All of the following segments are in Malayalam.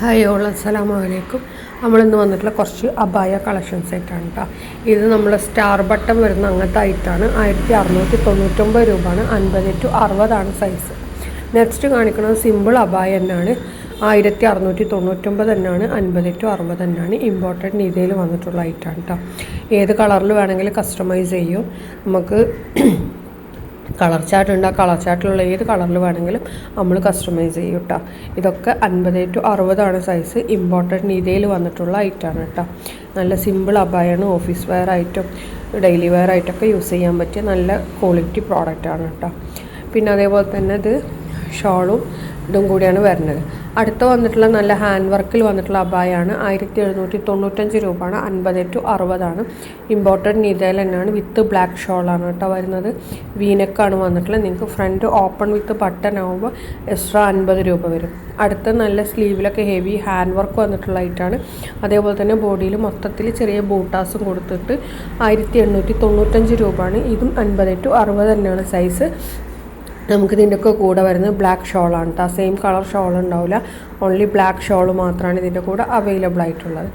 ഹായ് ഓൾ അസ്സലാമു അലൈക്കും. നമ്മളിന്ന് വന്നിട്ടുള്ള കുറച്ച് അബായ കളക്ഷൻസ് ആയിട്ടാണ് കേട്ടോ. ഇത് നമ്മൾ സ്റ്റാർ ബട്ടൺ വരുന്ന അങ്ങനത്തെ ആയിട്ടാണ്. 1699 രൂപയാണ്. 50 to 60 സൈസ്. നെക്സ്റ്റ് കാണിക്കുന്നത് സിമ്പിൾ അബായ തന്നെയാണ്. 1699 തന്നെയാണ്. 50 to 60 തന്നെയാണ്. ഇമ്പോർട്ടൻറ്റ് നീതയിൽ വന്നിട്ടുള്ള ഐറ്റാണ് കേട്ടോ. ഏത് കളറിൽ വേണമെങ്കിലും കസ്റ്റമൈസ് ചെയ്യും. നമുക്ക് കളർ ചാർട്ട് ഉണ്ട്. ആ കളർ ചാർട്ടിലുള്ള ഏത് കളറിൽ വേണമെങ്കിലും നമ്മൾ കസ്റ്റമൈസ് ചെയ്യും കേട്ടോ. ഇതൊക്കെ 50 to 60 സൈസ്. ഇമ്പോർട്ടൻറ്റ് നീതയിൽ വന്നിട്ടുള്ള ഐറ്റാണ് കേട്ടോ. നല്ല സിമ്പിൾ അബായാണ്. ഓഫീസ് വെയർ ആയിട്ടും ഡെയിലി വെയർ ആയിട്ടൊക്കെ യൂസ് ചെയ്യാൻ പറ്റിയ നല്ല ക്വാളിറ്റി പ്രോഡക്റ്റാണ് കേട്ടോ. പിന്നെ അതേപോലെ തന്നെ ഇത് ഷോളും ഇതും കൂടിയാണ് വരുന്നത്. അടുത്ത വന്നിട്ടുള്ള നല്ല ഹാൻഡ് വർക്കിൽ വന്നിട്ടുള്ള അബായാണ്. 1795 രൂപയാണ്. 50 to 60. ഇമ്പോർട്ടൻറ്റ് നീതയിൽ തന്നെയാണ്. വിത്ത് ബ്ലാക്ക് ഷോളാണ് കേട്ടോ വരുന്നത്. വീനെക്കാണ് വന്നിട്ടുള്ളത്. നിങ്ങൾക്ക് ഫ്രണ്ട് ഓപ്പൺ വിത്ത് ബട്ടൺ ആകുമ്പോൾ എക്സ്ട്രാ 50 രൂപ വരും. അടുത്ത നല്ല സ്ലീവിലൊക്കെ ഹെവി ഹാൻഡ് വർക്ക് വന്നിട്ടുള്ള ആയിട്ടാണ്. അതേപോലെ തന്നെ ബോഡിയിൽ മൊത്തത്തിൽ ചെറിയ ബൂട്ടാസും കൊടുത്തിട്ട് 1895 രൂപയാണ്. ഇതും 50 to 60 തന്നെയാണ് സൈസ്. നമുക്ക് ഇതിൻ്റെയൊക്കെ കൂടെ വരുന്നത് ബ്ലാക്ക് ഷോളാണ് കേട്ടോ. സെയിം കളർ ഷോൾ ഉണ്ടാവില്ല. ഓൺലി ബ്ലാക്ക് ഷോൾ മാത്രമാണ് ഇതിൻ്റെ കൂടെ അവൈലബിൾ ആയിട്ടുള്ളത്.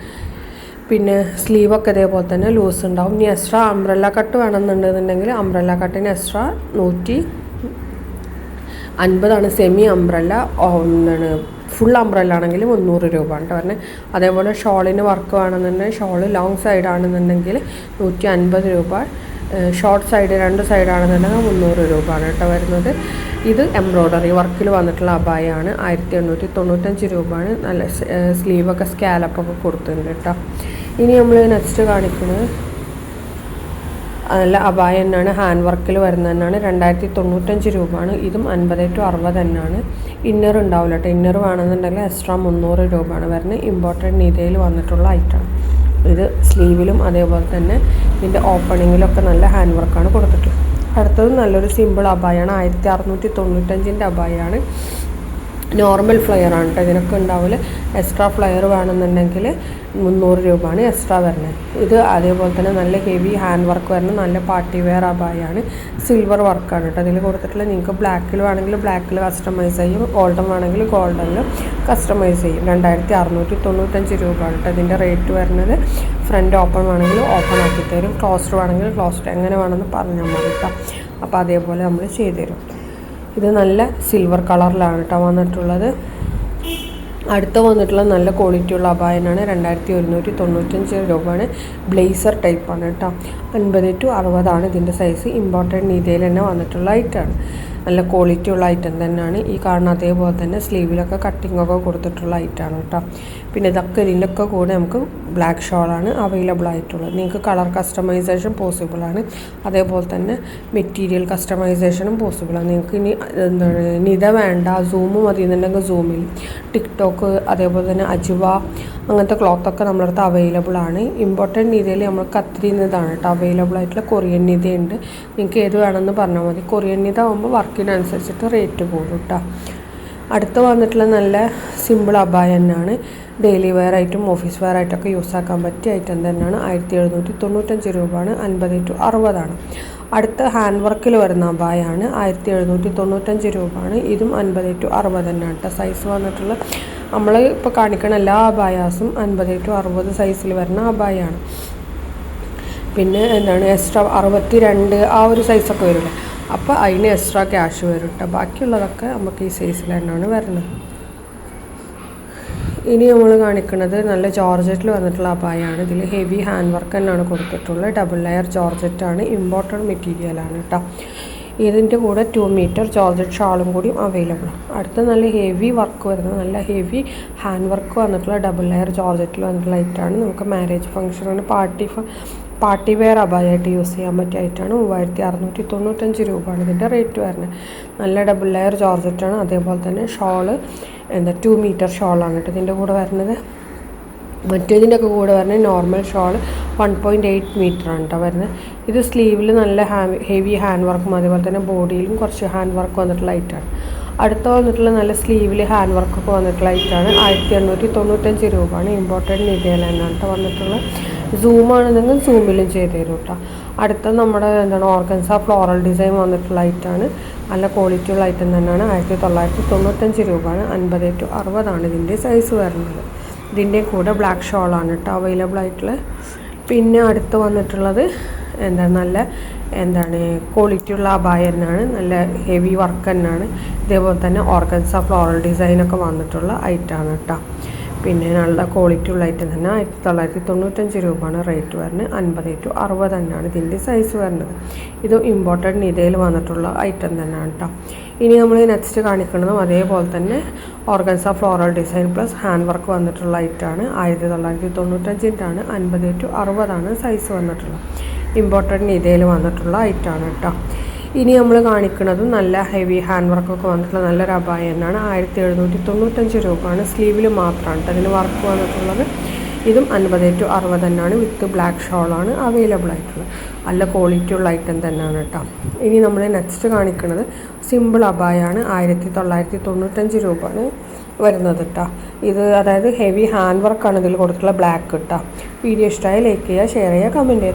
പിന്നെ സ്ലീവൊക്കെ ഇതേപോലെ തന്നെ ലൂസ് ഉണ്ടാവും. ഇനി എക്സ്ട്രാ അംബ്രല്ല കട്ട് വേണമെന്നുണ്ടെന്നുണ്ടെങ്കിൽ അംബ്രല്ല കട്ടിന് എക്സ്ട്രാ 150 സെമി അംബ്രല്ല. എന്താണ് ഫുൾ അംബ്രല്ല ആണെങ്കിൽ 300 രൂപ കേട്ടോ പറഞ്ഞത്. അതേപോലെ ഷോളിന് വർക്ക് വേണമെന്നുണ്ടെങ്കിൽ ഷോള് ലോങ് സൈഡ് ആണെന്നുണ്ടെങ്കിൽ 150 രൂപ. ഷോർട്ട് സൈഡ് 2 സൈഡാണെന്നുണ്ടെങ്കിൽ 300 രൂപയാണ് കേട്ടോ വരുന്നത്. ഇത് എംബ്രോയ്ഡറി വർക്കിൽ വന്നിട്ടുള്ള അബായാണ്. 1895 രൂപയാണ്. നല്ല സ്ലീവൊക്കെ സ്കാലപ്പൊക്കെ കൊടുത്തിട്ടുണ്ട് കേട്ടോ. ഇനി നമ്മൾ നെക്സ്റ്റ് കാണിക്കുന്നത് നല്ല അബായ തന്നെയാണ്. ഹാൻഡ് വർക്കിൽ വരുന്നത് തന്നെയാണ്. 2095 രൂപയാണ്. ഇതും 50 to 60 തന്നെയാണ്. ഇന്നർ ഉണ്ടാവില്ല കേട്ടോ. ഇന്നർ വേണമെന്നുണ്ടെങ്കിൽ എക്സ്ട്രാ 300 രൂപയാണ് വരുന്നത്. ഇമ്പോർട്ടൻറ്റ് നീതയിൽ വന്നിട്ടുള്ള ഐറ്റമാണ്. ഇത് സ്ലീവിലും അതേപോലെ തന്നെ ഇതിൻ്റെ ഓപ്പണിങ്ങിലൊക്കെ നല്ല ഹാൻഡ് വർക്കാണ് കൊടുത്തിട്ടുള്ളത്. അടുത്തത് നല്ലൊരു സിമ്പിൾ അബായാണ്. 1695 അബായാണ്. നോർമൽ ഫ്ലെയർ ആണ് കേട്ടോ. ഇതിനൊക്കെ ഉണ്ടാവില്ല. എക്സ്ട്രാ ഫ്ലെയർ വേണമെന്നുണ്ടെങ്കിൽ 300 രൂപയാണ് എക്സ്ട്രാ വരുന്നത്. ഇത് അതേപോലെ തന്നെ നല്ല ഹെവി ഹാൻഡ് വർക്ക് വരുന്ന നല്ല പാർട്ടി വെയർ അബായാണ്. സിൽവർ വർക്കാണ് കേട്ടോ അതിൽ കൊടുത്തിട്ടുള്ളത്. നിങ്ങൾക്ക് ബ്ലാക്കിൽ വേണമെങ്കിൽ ബ്ലാക്കിൽ കസ്റ്റമൈസ് ചെയ്യും. ഗോൾഡൻ വേണമെങ്കിൽ ഗോൾഡനിൽ കസ്റ്റമൈസ് ചെയ്യും. 2695 രൂപയാണ് കേട്ടോ ഇതിൻ്റെ റേറ്റ് വരുന്നത്. ഫ്രണ്ട് ഓപ്പൺ വേണമെങ്കിൽ ഓപ്പൺ ആക്കി തരും. ക്ലോസ്ഡ് വേണമെങ്കിൽ ക്ലോസ്ഡ് എങ്ങനെ വേണമെന്ന് പറഞ്ഞാൽ മതി കേട്ടോ. അപ്പോൾ അതേപോലെ നമ്മൾ ചെയ്തു തരും. ഇത് നല്ല സിൽവർ കളറിലാണ് കേട്ടോ വന്നിട്ടുള്ളത്. അടുത്ത വന്നിട്ടുള്ള നല്ല ക്വാളിറ്റിയുള്ള അബായനാണ്. 2195 രൂപയാണ്. ബ്ലേസർ ടൈപ്പാണ് കേട്ടോ. 50 to 60 ഇതിൻ്റെ സൈസ്. ഇമ്പോർട്ടൻറ്റ് നീതയിൽ തന്നെ വന്നിട്ടുള്ള ഐറ്റമാണ്. നല്ല ക്വാളിറ്റി ഉള്ള ഐറ്റം തന്നെയാണ്. ഈ കാണുന്ന അതേപോലെ തന്നെ സ്ലീവിലൊക്കെ കട്ടിങ്ങൊക്കെ കൊടുത്തിട്ടുള്ള ഐറ്റമാണ് കേട്ടോ. പിന്നെ ഇതൊക്കെ ഇതിൻ്റെയൊക്കെ കൂടെ നമുക്ക് ബ്ലാക്ക് ഷോളാണ് അവൈലബിൾ ആയിട്ടുള്ളത്. നിങ്ങൾക്ക് കളർ കസ്റ്റമൈസേഷൻ പോസിബിളാണ്. അതേപോലെ തന്നെ മെറ്റീരിയൽ കസ്റ്റമൈസേഷനും പോസിബിളാണ്. നിങ്ങൾക്ക് ഇനി എന്താണ് നിത വേണ്ട സൂമ് മതി എന്നുണ്ടെങ്കിൽ സൂമിൽ ടിക്ടോക്ക് അതേപോലെ തന്നെ അജുവ അങ്ങനത്തെ ക്ലോത്തൊക്കെ നമ്മുടെ അടുത്ത് അവൈലബിൾ ആണ്. ഇമ്പോർട്ടൻറ്റ് നീതയിൽ നമ്മൾ കത്രി നിതാണ് കേട്ടോ അവൈലബിൾ ആയിട്ടുള്ള. കൊറിയൻ നിതയുണ്ട്. നിങ്ങൾക്ക് ഏത് വേണമെന്ന് പറഞ്ഞാൽ മതി. കൊറിയൻ നിത ആകുമ്പോൾ വർക്കിനനുസരിച്ചിട്ട് റേറ്റ് കൂടും കേട്ടോ. അടുത്ത് വന്നിട്ടുള്ള നല്ല സിമ്പിൾ അബായ തന്നെയാണ്. ഡെയിലി വെയർ ആയിട്ടും ഓഫീസ് വെയർ ആയിട്ടൊക്കെ യൂസ് ആക്കാൻ പറ്റിയ ഐറ്റം തന്നെയാണ്. 1795 രൂപയാണ്. 50 to 60. അടുത്ത ഹാൻഡ് വർക്കിൽ വരുന്ന അബായാണ്. 1795 രൂപയാണ്. ഇതും 50 to 60 തന്നെയാണ് കേട്ടോ സൈസ് വന്നിട്ടുള്ള. നമ്മൾ ഇപ്പോൾ കാണിക്കുന്ന എല്ലാ അബായാസും 50 to 60 സൈസിൽ വരുന്ന അബായാണ്. പിന്നെ എന്താണ് എക്സ്ട്രാ 62 ആ ഒരു സൈസൊക്കെ വരില്ല. അപ്പോൾ അതിന് എക്സ്ട്രാ ക്യാഷ് വരും കേട്ടോ. ബാക്കിയുള്ളതൊക്കെ നമുക്ക് ഈ സൈസിൽ തന്നെയാണ് വരുന്നത്. ഇനി നമ്മൾ കാണിക്കുന്നത് നല്ല ജോർജറ്റിൽ വന്നിട്ടുള്ള അബായാണ്. ഇതിൽ ഹെവി ഹാൻഡ് വർക്ക് തന്നെയാണ് കൊടുത്തിട്ടുള്ളത്. Double layer ജോർജറ്റാണ്. ഇമ്പോർട്ടൻറ്റ് മെറ്റീരിയലാണ് കേട്ടോ. ഇതിൻ്റെ കൂടെ 2 മീറ്റർ ജോർജറ്റ് ഷാളും കൂടി അവൈലബിൾ ആണ്. അടുത്ത നല്ല ഹെവി വർക്ക് വരുന്നത് നല്ല ഹെവി ഹാൻഡ് വർക്ക് വന്നിട്ടുള്ള ഡബിൾ ലെയർ ജോർജറ്റിൽ വന്നിട്ടുള്ള ഐറ്റമാണ്. നമുക്ക് മാരേജ് ഫംഗ്ഷനാണ് പാർട്ടി വെയർ അബായായിട്ട് യൂസ് ചെയ്യാൻ പറ്റിയ ഐറ്റമാണ്. 3695 രൂപയാണ് ഇതിൻ്റെ റേറ്റ് വരുന്നത്. നല്ല ഡബിൾ ലെയർ ജോർജറ്റാണ്. അതേപോലെ തന്നെ ഷോള് 2 മീറ്റർ ഷോളാണ് കേട്ടോ ഇതിൻ്റെ കൂടെ വരുന്നത്. മറ്റേതിൻ്റെയൊക്കെ കൂടെ വരുന്നത് നോർമൽ ഷോൾ 1.8 മീറ്ററാണ് കേട്ടോ വരുന്നത്. ഇത് സ്ലീവിൽ നല്ല ഹെവി ഹാൻഡ് വർക്കും അതേപോലെ തന്നെ ബോഡിയിലും കുറച്ച് ഹാൻഡ് വർക്ക് വന്നിട്ടുള്ള ഐറ്റമാണ്. അടുത്ത വന്നിട്ടുള്ള നല്ല സ്ലീവിൽ ഹാൻഡ് വർക്കൊക്കെ വന്നിട്ടുള്ള ഐറ്റമാണ്. 1895 രൂപയാണ്. ഇമ്പോർട്ടൻറ്റ് നീതയിൽ തന്നെയാണ് കേട്ടോ വന്നിട്ടുള്ളത്. സൂമാണെന്നെങ്കിൽ സൂമിലും ചെയ്ത് തരും കേട്ടോ. അടുത്ത നമ്മുടെ എന്താണ് ഓർഗൻസ ഫ്ലോറൽ ഡിസൈൻ വന്നിട്ടുള്ള ഐറ്റമാണ്. നല്ല ക്വാളിറ്റിയുള്ള ഐറ്റം തന്നെയാണ്. 1995 രൂപയാണ്. 50-60 ഇതിൻ്റെ സൈസ് വരുന്നത്. ഇതിൻ്റെ കൂടെ ബ്ലാക്ക് ഷോളാണ് കേട്ടോ അവൈലബിൾ ആയിട്ടുള്ളത്. പിന്നെ അടുത്ത് വന്നിട്ടുള്ളത് നല്ല ക്വാളിറ്റിയുള്ള അബായ തന്നെയാണ്. നല്ല ഹെവി വർക്ക് തന്നെയാണ്. ഇതേപോലെ തന്നെ ഓർഗൻസ ഫ്ലോറൽ ഡിസൈനൊക്കെ വന്നിട്ടുള്ള ഐറ്റമാണ് കേട്ടോ. പിന്നെ നല്ല ക്വാളിറ്റി ഉള്ള ഐറ്റം തന്നെ. 1995 രൂപയാണ് റേറ്റ് വരുന്നത്. 50-60 തന്നെയാണ് ഇതിൻ്റെ സൈസ് വരുന്നത്. ഇത് ഇമ്പോർട്ടഡ് നിതയിൽ വന്നിട്ടുള്ള ഐറ്റം തന്നെയാണ് കേട്ടോ. ഇനി നമ്മൾ നെക്സ്റ്റ് കാണിക്കുന്നതും അതേപോലെ തന്നെ organza floral design plus hand work വന്നിട്ടുള്ള ഐറ്റമാണ്. 1995 50-60 സൈസ് വന്നിട്ടുള്ളത്. ഇമ്പോർട്ടഡ് നിതയിൽ വന്നിട്ടുള്ള ഐറ്റമാണ് കേട്ടോ. ഇനി നമ്മൾ കാണിക്കുന്നത് നല്ല ഹെവി ഹാൻഡ് വർക്കൊക്കെ വന്നിട്ടുള്ള നല്ലൊരു അബായ തന്നെയാണ്. 1795 രൂപയാണ്. സ്ലീവിൽ മാത്രമാണ് കേട്ടോ അതിന് വർക്ക് വന്നിട്ടുള്ളത്. ഇതും 50-60 തന്നെയാണ്. വിത്ത് ബ്ലാക്ക് ഷോളാണ് അവൈലബിൾ ആയിട്ടുള്ളത്. നല്ല ക്വാളിറ്റി ഉള്ള ഐറ്റം തന്നെയാണ് കേട്ടോ. ഇനി നമ്മൾ നെക്സ്റ്റ് കാണിക്കുന്നത് സിമ്പിൾ അബായാണ്. 1995 രൂപയാണ് വരുന്നത് കേട്ടോ. ഇത് അതായത് ഹെവി ഹാൻഡ് വർക്കാണ് ഇതിൽ കൊടുത്തിട്ടുള്ള ബ്ലാക്ക് കേട്ടോ. വീഡിയോ ഇഷ്ടമായി ലൈക്ക് ചെയ്യുക, ഷെയർ ചെയ്യുക, കമൻറ്റ് ചെയ്യുക.